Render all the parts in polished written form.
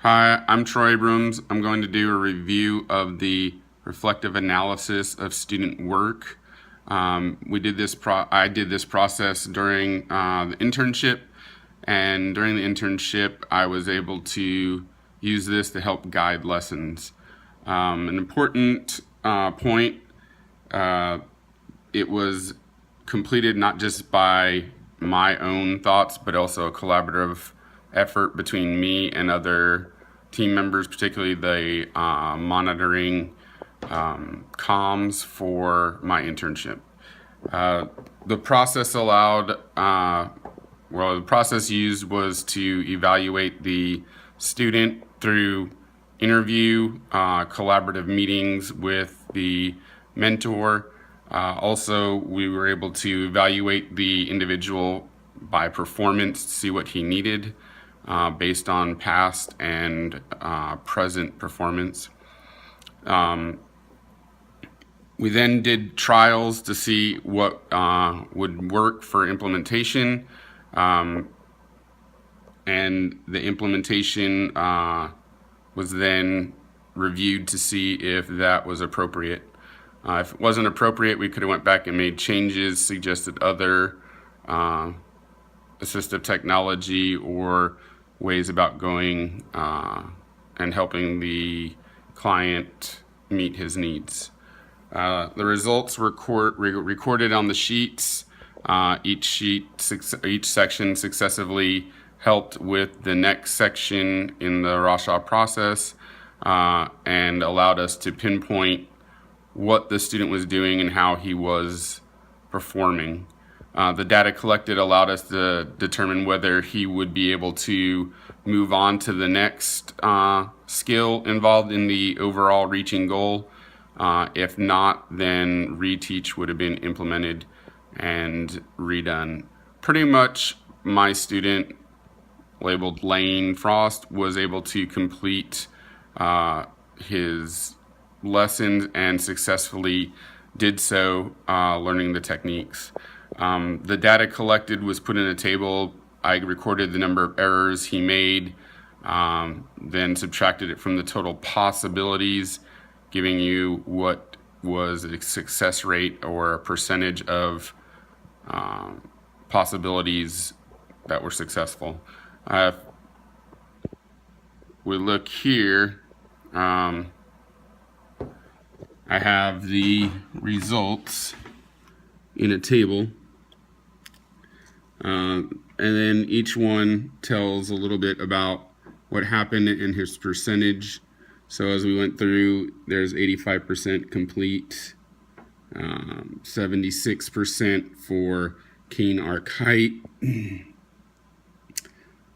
Hi, I'm Troy Abrams. I'm going to do a review of the reflective analysis of student work. I did this process during the internship, and during the internship, I was able to use this to help guide lessons. An important point, it was completed not just by my own thoughts, but also a collaborative effort between me and other team members, particularly the monitoring comms for my internship. The process the process used was to evaluate the student through interview, collaborative meetings with the mentor. Also, we were able to evaluate the individual by performance to see what he needed based on past and present performance. We then did trials to see what would work for implementation, and the implementation was then reviewed to see if that was appropriate. If it wasn't appropriate, we could have went back and made changes, suggested other assistive technology or ways about going and helping the client meet his needs. The results were recorded on the sheets. Each section successively helped with the next section in the RASW process and allowed us to pinpoint what the student was doing and how he was performing. The data collected allowed us to determine whether he would be able to move on to the next skill involved in the overall reaching goal. If not, then reteach would have been implemented and redone. Pretty much my student, labeled Lane Frost, was able to complete his lessons and successfully did so, learning the techniques. The data collected was put in a table. I recorded the number of errors he made, then subtracted it from the total possibilities, giving you what was a success rate or a percentage of possibilities that were successful. We look here, I have the results in a table, and then each one tells a little bit about what happened and his percentage. So as we went through, there's 85% complete, 76% for cane arc height. Then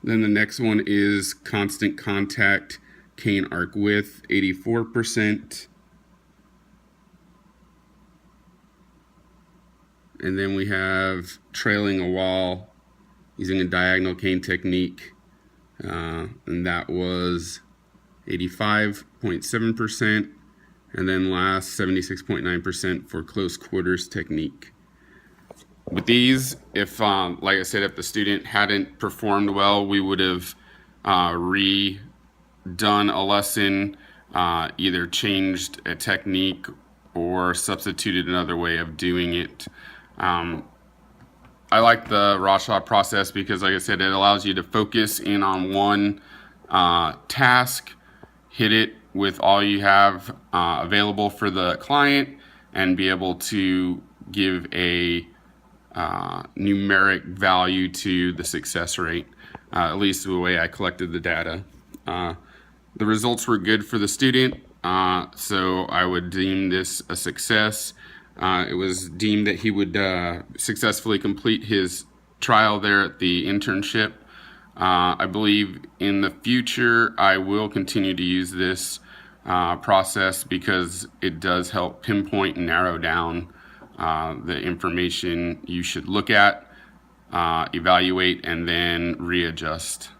the next one is constant contact cane arc width, 84%. And then we have trailing a wall using a diagonal cane technique, and that was 85.7%, and then last 76.9% for close quarters technique. With these, if like I said, if the student hadn't performed well, we would have redone a lesson, either changed a technique or substituted another way of doing it. I like the RASW process because, like I said, it allows you to focus in on one task, hit it with all you have available for the client, and be able to give a numeric value to the success rate, at least the way I collected the data. The results were good for the student, so I would deem this a success. It was deemed that he would successfully complete his trial there at the internship. I believe in the future I will continue to use this process because it does help pinpoint and narrow down the information you should look at, evaluate, and then readjust.